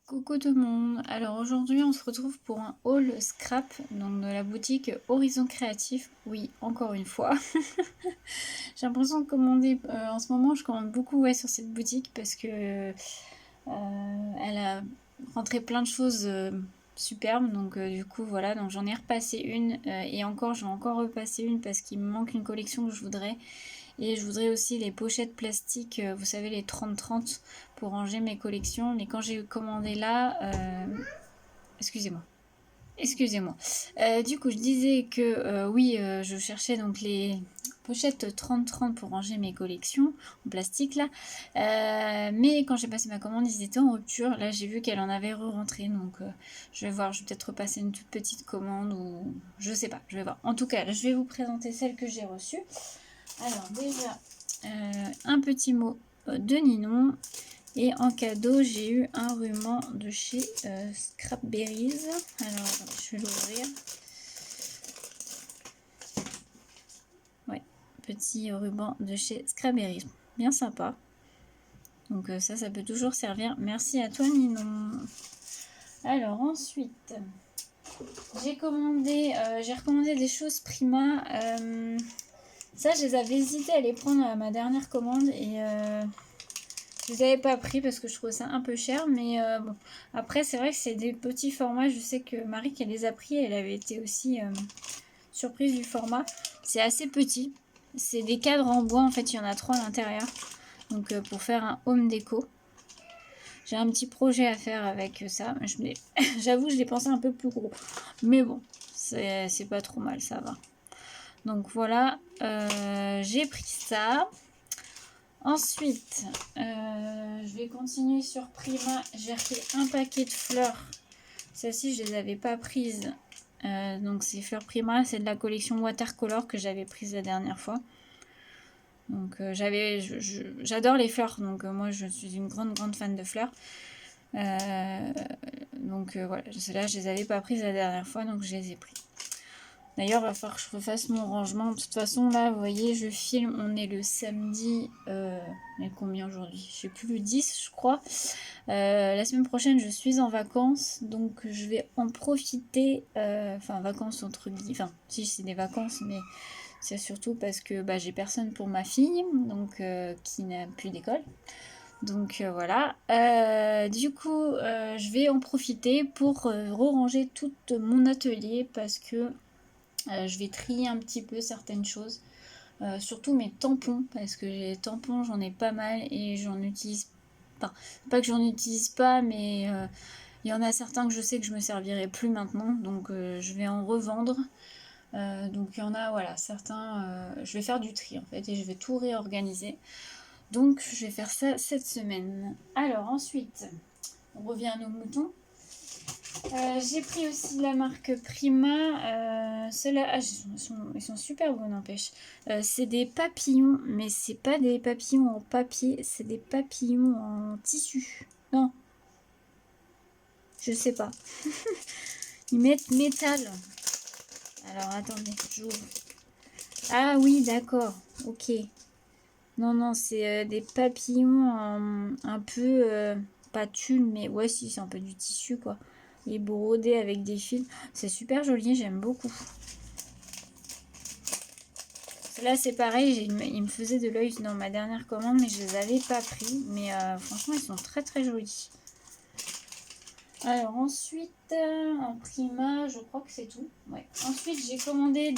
Coucou tout le monde, alors aujourd'hui on se retrouve pour un haul scrap donc de la boutique Horizon Créatif. Oui, encore une fois. J'ai l'impression de commander, en ce moment je commande beaucoup sur cette boutique parce que elle a rentré plein de choses superbes, donc du coup voilà, donc j'en ai repassé une et encore je vais encore repasser une parce qu'il me manque une collection que je voudrais. Et je voudrais aussi les pochettes plastiques, vous savez, les 30-30 pour ranger mes collections. Mais quand j'ai commandé là, excusez-moi. Excusez-moi. Du coup, je disais que oui, je cherchais donc les pochettes 30-30 pour ranger mes collections en plastique là. Mais quand j'ai passé ma commande, ils étaient en rupture. Là, j'ai vu qu'elle en avait re-rentré. Donc, je vais voir. Je vais peut-être repasser une toute petite commande ou je sais pas. Je vais voir. En tout cas, là, je vais vous présenter celle que j'ai reçue. Alors déjà, un petit mot de Ninon. Et en cadeau, j'ai eu un ruban de chez Scrapberries. Alors, je vais l'ouvrir. Ouais, petit ruban de chez Scrapberries. Bien sympa. Donc ça peut toujours servir. Merci à toi Ninon. Alors ensuite, j'ai recommandé des choses Prima. Ça, je les avais hésité à les prendre à ma dernière commande et je les avais pas pris parce que je trouvais ça un peu cher, mais bon. Après, c'est vrai que c'est des petits formats. Je sais que Marie, qui les a pris, elle avait été aussi surprise du format. C'est assez petit. C'est des cadres en bois. En fait, il y en a 3 à l'intérieur. Donc, pour faire un home déco. J'ai un petit projet à faire avec ça. J'avoue, je l'ai pensé un peu plus gros. Mais bon, c'est pas trop mal, ça va. Donc voilà, j'ai pris ça. Ensuite, je vais continuer sur Prima. J'ai repris un paquet de fleurs. Celles-ci, je les avais pas prises. Donc c'est fleurs Prima, c'est de la collection Watercolor que j'avais prise la dernière fois. Donc j'adore les fleurs, donc moi je suis une grande fan de fleurs. Donc voilà, celles-là je les avais pas prises la dernière fois, donc je les ai prises. D'ailleurs, il va falloir que je refasse mon rangement. De toute façon, là, vous voyez, je filme. On est le samedi. Mais combien aujourd'hui? Je sais plus, le 10, je crois. La semaine prochaine, je suis en vacances. Donc, je vais en profiter. Enfin, vacances entre guillemets. Enfin, si, c'est des vacances, mais c'est surtout parce que j'ai personne pour ma fille. Donc, qui n'a plus d'école. Donc voilà. Du coup, je vais en profiter pour re-ranger tout mon atelier parce que je vais trier un petit peu certaines choses. Surtout mes tampons, parce que les tampons, j'en ai pas mal et j'en utilise pas. Pas que j'en utilise pas, mais il y en a certains que je sais que je me servirai plus maintenant, donc je vais en revendre. Donc il y en a, voilà, certains, je vais faire du tri en fait et je vais tout réorganiser. Donc je vais faire ça cette semaine. Alors ensuite, on revient à nos moutons. J'ai pris aussi de la marque Prima. Ceux-là, ils sont super beaux, n'empêche. C'est des papillons, mais c'est pas des papillons en papier, c'est des papillons en tissu. Non, je sais pas. Ils mettent métal. Alors attendez, j'ouvre. Ah oui, d'accord, ok. Non, c'est des papillons un peu, pas tulle, mais ouais, si, c'est un peu du tissu quoi. Et brodé avec des fils. C'est super joli, j'aime beaucoup. Là, c'est pareil, il me faisait de l'œil dans ma dernière commande, mais je les avais pas pris. Mais franchement, ils sont très jolis. Alors ensuite, en Prima, je crois que c'est tout. Ouais. Ensuite, j'ai commandé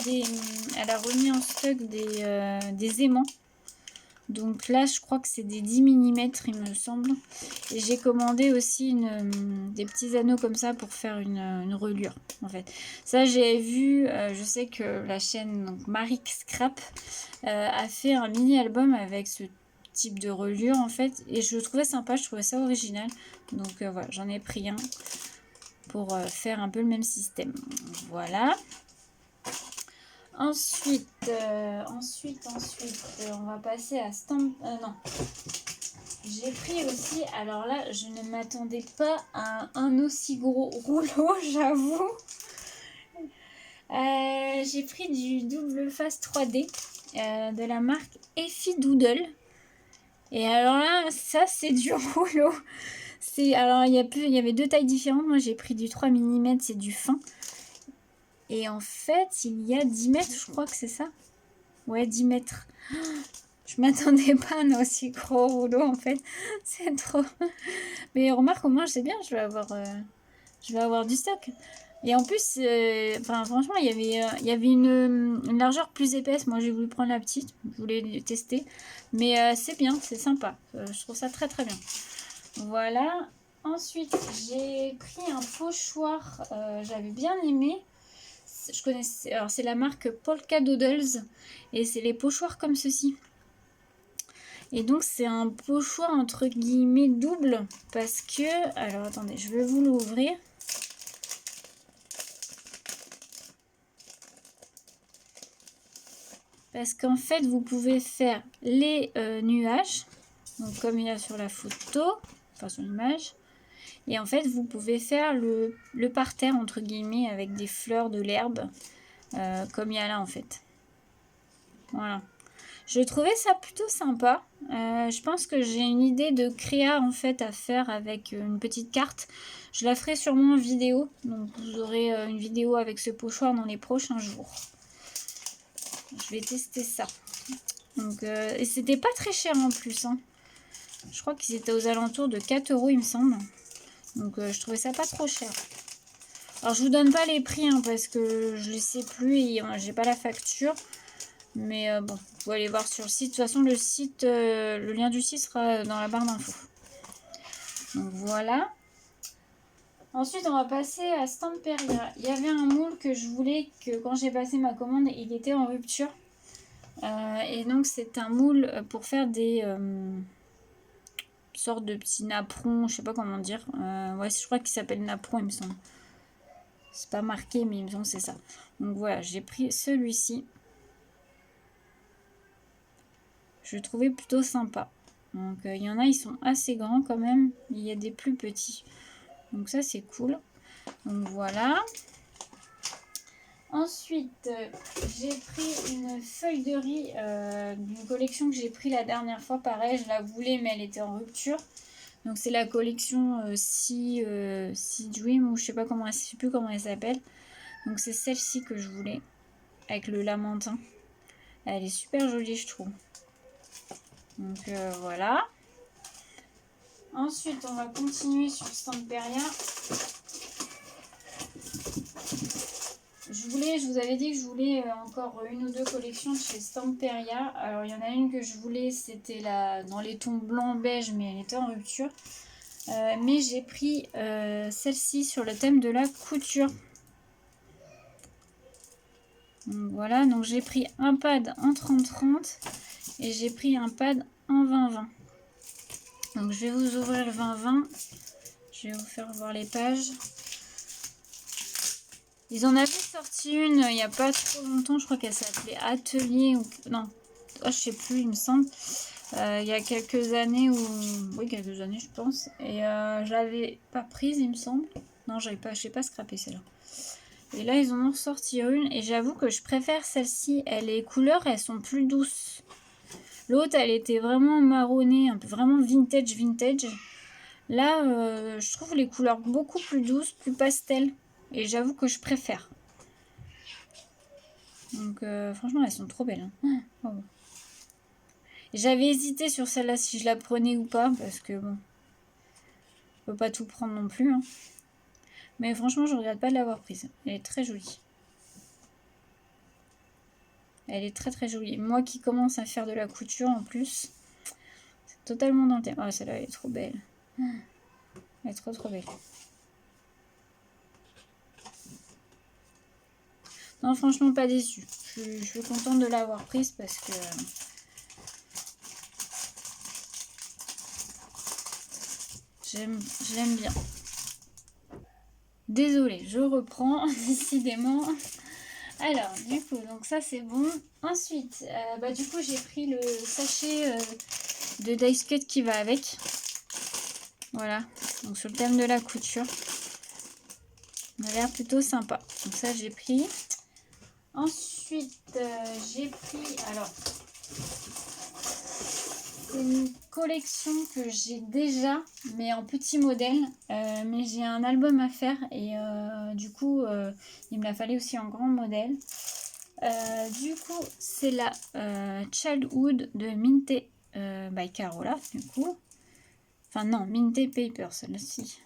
elle a remis en stock des aimants. Donc là, je crois que c'est des 10 mm, il me semble. Et j'ai commandé aussi des petits anneaux comme ça pour faire une reliure, en fait. Ça, j'ai vu, je sais que la chaîne donc Marie Scrap a fait un mini-album avec ce type de reliure, en fait. Et je le trouvais sympa, je trouvais ça original. Donc voilà, j'en ai pris un pour faire un peu le même système. Voilà. Ensuite, on va passer à Stamp... non. J'ai pris aussi, alors là, je ne m'attendais pas à un aussi gros rouleau, j'avoue. J'ai pris du double face 3D de la marque Effie Doodle. Et alors là, ça, c'est du rouleau. Alors, il y avait deux tailles différentes. Moi, j'ai pris du 3 mm, c'est du fin. Et en fait, il y a 10 mètres, je crois que c'est ça. Ouais, 10 mètres. Je m'attendais pas à un aussi gros rouleau, en fait. C'est trop. Mais remarque, au moins, je sais bien, je vais avoir du stock. Et en plus, enfin, franchement, il y avait une largeur plus épaisse. Moi, j'ai voulu prendre la petite. Je voulais tester. Mais c'est bien, c'est sympa. Je trouve ça très, très bien. Voilà. Ensuite, j'ai pris un pochoir. J'avais bien aimé. Je connaissais. Alors, c'est la marque Polka Doodles. Et c'est les pochoirs comme ceci. Et donc, c'est un pochoir entre guillemets double. Parce que. Alors, attendez, je vais vous l'ouvrir. Parce qu'en fait, vous pouvez faire les nuages. Donc, comme il y a sur la photo. Enfin, sur l'image. Et en fait, vous pouvez faire le parterre, entre guillemets, avec des fleurs, de l'herbe. Comme il y a là, en fait. Voilà. Je trouvais ça plutôt sympa. Je pense que j'ai une idée de créa, en fait, à faire avec une petite carte. Je la ferai sûrement en vidéo. Donc, vous aurez une vidéo avec ce pochoir dans les prochains jours. Je vais tester ça. Donc, et c'était pas très cher en plus. Hein. Je crois qu'ils étaient aux alentours de 4 €, il me semble. Donc, je trouvais ça pas trop cher. Alors, je vous donne pas les prix hein, parce que je les sais plus et j'ai pas la facture. Mais bon, vous pouvez aller voir sur le site. De toute façon, le lien du site sera dans la barre d'infos. Donc, voilà. Ensuite, on va passer à Stamperia. Il y avait un moule que je voulais que quand j'ai passé ma commande, il était en rupture. Et donc, c'est un moule pour faire des sortes de petits napperons, je sais pas comment dire. Ouais, je crois qu'il s'appelle napperon, il me semble. C'est pas marqué, mais il me semble que c'est ça. Donc voilà, j'ai pris celui-ci. Je le trouvais plutôt sympa. Donc il y en a, ils sont assez grands quand même. Il y a des plus petits. Donc ça, c'est cool. Donc voilà. Ensuite, j'ai pris une feuille de riz d'une collection que j'ai pris la dernière fois. Pareil, je la voulais, mais elle était en rupture. Donc c'est la collection Sea Dream, ou je sais pas comment, je sais plus comment elle s'appelle. Donc c'est celle-ci que je voulais, avec le lamentin. Elle est super jolie, je trouve. Donc voilà. Ensuite, on va continuer sur Stamperia. Je vous avais dit que je voulais encore une ou deux collections de chez Stamperia. Alors, il y en a une que je voulais, c'était dans les tons blanc beige, mais elle était en rupture. Mais j'ai pris celle-ci sur le thème de la couture. Donc, voilà, donc j'ai pris un pad en 30-30 et j'ai pris un pad en 20-20. Donc, je vais vous ouvrir le 20-20. Je vais vous faire voir les pages. Ils en avaient sorti une il n'y a pas trop longtemps, je crois qu'elle s'appelait Atelier ou non, je sais plus, il me semble. Il y a quelques années oui, quelques années, je pense. Et je l'avais pas prise, il me semble. Non, je n'ai pas scrappé celle-là. Et là, ils en ont ressorti une et j'avoue que je préfère celle-ci. Les couleurs, elles sont plus douces. L'autre, elle était vraiment marronnée, un peu vraiment vintage. Là, je trouve les couleurs beaucoup plus douces, plus pastel. Et j'avoue que je préfère. Donc franchement, elles sont trop belles. Hein. Oh. J'avais hésité sur celle-là si je la prenais ou pas. Parce que bon, je peux pas tout prendre non plus. Hein. Mais franchement, je regrette pas de l'avoir prise. Elle est très jolie. Elle est très très jolie. Moi qui commence à faire de la couture en plus. C'est totalement dans le thème. Oh, celle-là, elle est trop belle. Elle est trop trop belle. Non, franchement, pas déçue. Je suis contente de l'avoir prise parce que... je l'aime bien. Désolée, je reprends, décidément. Alors, du coup, donc ça c'est bon. Ensuite, du coup, j'ai pris le sachet de Dice Cut qui va avec. Voilà, donc sur le thème de la couture. Il a l'air plutôt sympa. Donc ça, j'ai pris. Ensuite, j'ai pris... Alors, c'est une collection que j'ai déjà, mais en petit modèle. Mais j'ai un album à faire et du coup, il me la fallait aussi en grand modèle. Du coup, c'est la Childhood de Minte by Carola, du coup. Enfin non, Minte Paper, celle-ci.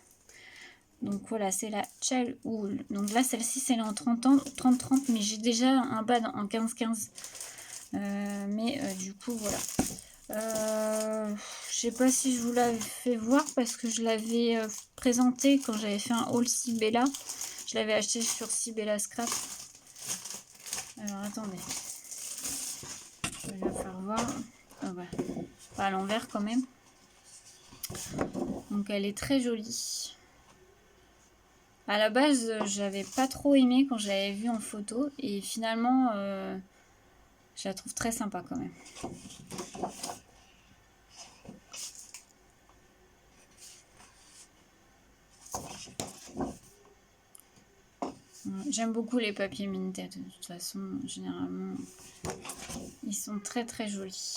Donc voilà, c'est la Childhood. Donc là, celle-ci, c'est en 30-30, mais j'ai déjà un bas en 15-15. Mais du coup, voilà. Je sais pas si je vous l'avais fait voir parce que je l'avais présenté quand j'avais fait un haul Sibella. Je l'avais acheté sur Sibella Scrap. Alors attendez, je vais la faire voir. Ah ouais. Pas à l'envers quand même. Donc elle est très jolie. À la base, j'avais pas trop aimé quand je l'avais vue en photo et finalement, je la trouve très sympa quand même. J'aime beaucoup les papiers Minted, de toute façon, généralement, ils sont très très jolis.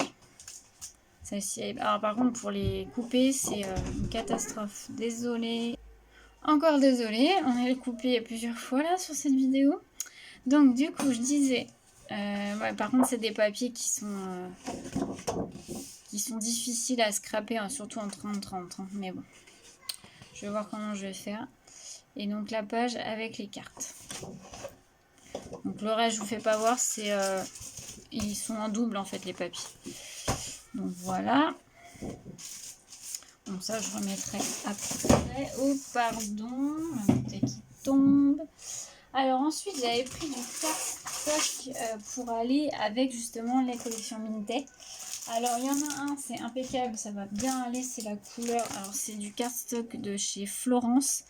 Celle-ci, alors par contre, pour les couper, c'est une catastrophe. Désolée, encore désolée, on a coupé plusieurs fois là sur cette vidéo. Donc du coup, je disais, ouais, par contre, c'est des papiers qui sont difficiles à scraper, hein, surtout en 30-30, hein, mais bon, je vais voir comment je vais faire. Et donc la page avec les cartes. Donc le reste, je vous fais pas voir, c'est ils sont en double en fait les papiers. Donc voilà. Donc ça, je remettrai après. Oh pardon, la bouteille qui tombe. Alors ensuite, j'avais pris du cardstock pour aller avec justement les collections Minted. Alors il y en a un, c'est impeccable, ça va bien aller, c'est la couleur. Alors c'est du cardstock de chez Florence.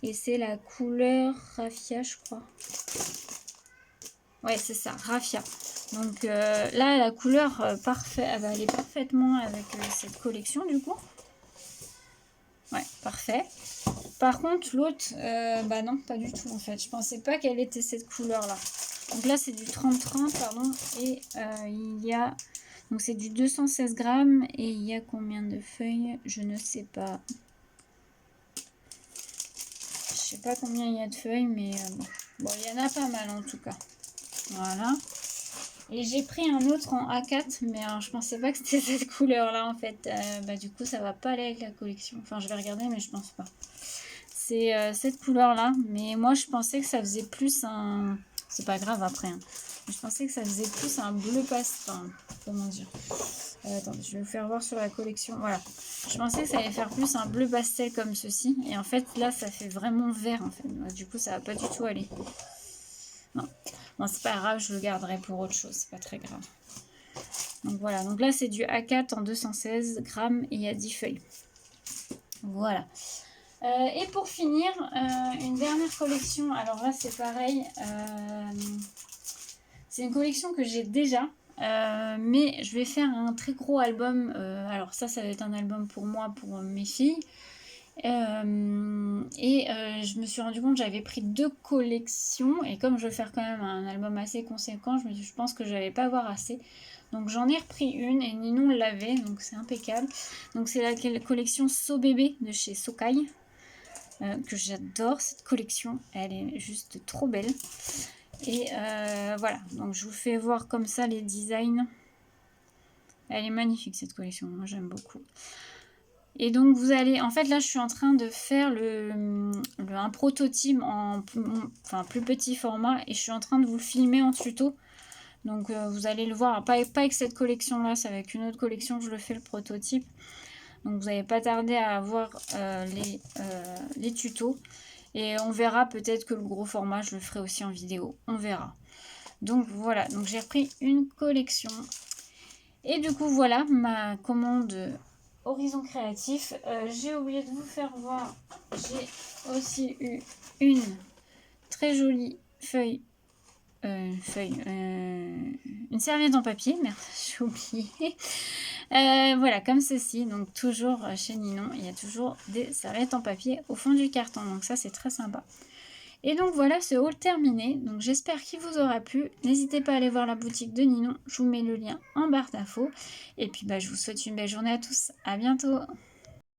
Et c'est la couleur Raffia, je crois. Ouais, c'est ça, Raffia. Donc là, la couleur parfaite, elle va aller parfaitement avec cette collection du coup. Ouais, parfait. Par contre, l'autre, bah non, pas du tout en fait. Je pensais pas qu'elle était cette couleur-là. Donc là, c'est du 30-30, pardon. Et il y a... Donc c'est du 216 grammes. Et il y a combien de feuilles? Je ne sais pas. Je sais pas combien il y a de feuilles, mais bon, il y en a pas mal en tout cas. Voilà. Et j'ai pris un autre en A4, mais alors, je pensais pas que c'était cette couleur-là en fait. Bah, du coup, ça va pas aller avec la collection. Enfin, je vais regarder, mais je pense pas. C'est cette couleur-là, mais moi je pensais que ça faisait plus un... C'est pas grave après. Hein. Je pensais que ça faisait plus un bleu pastel. Enfin, comment dire? Attendez, je vais vous faire voir sur la collection. Voilà. Je pensais que ça allait faire plus un bleu pastel comme ceci. Et en fait, là, ça fait vraiment vert en fait. Du coup, ça va pas du tout aller. Non. Bon, c'est pas grave, je le garderai pour autre chose. C'est pas très grave. Donc voilà. Donc là, c'est du A4 en 216 grammes et il y a 10 feuilles. Voilà. Et pour finir, une dernière collection. Alors là, c'est pareil. C'est une collection que j'ai déjà. Mais je vais faire un très gros album. Alors ça va être un album pour moi, pour mes filles. Je me suis rendu compte que j'avais pris 2 collections. Et comme je veux faire quand même un album assez conséquent, je pense que je n'allais pas avoir assez. Donc j'en ai repris une et Ninon l'avait. Donc c'est impeccable. Donc c'est la collection So Bébé de chez Sokai. Que j'adore cette collection, elle est juste trop belle. Et voilà, donc je vous fais voir comme ça les designs. Elle est magnifique cette collection, moi j'aime beaucoup. Et donc vous allez, en fait là je suis en train de faire un prototype en plus petit format et je suis en train de vous le filmer en tuto. Donc vous allez le voir, pas avec cette collection là, c'est avec une autre collection que je le fais le prototype. Donc vous n'allez pas tarder à voir les tutos. Et on verra peut-être que le gros format, je le ferai aussi en vidéo. On verra. Donc voilà, donc j'ai repris une collection. Et du coup voilà ma commande Horizon Créatif. J'ai oublié de vous faire voir. J'ai aussi eu une très jolie feuille. Une serviette en papier, merde, j'ai oublié. Voilà, comme ceci, donc toujours chez Ninon, il y a toujours des serviettes en papier au fond du carton, donc ça c'est très sympa. Et donc voilà ce haul terminé. Donc j'espère qu'il vous aura plu. N'hésitez pas à aller voir la boutique de Ninon. Je vous mets le lien en barre d'infos. Et puis je vous souhaite une belle journée à tous. À bientôt.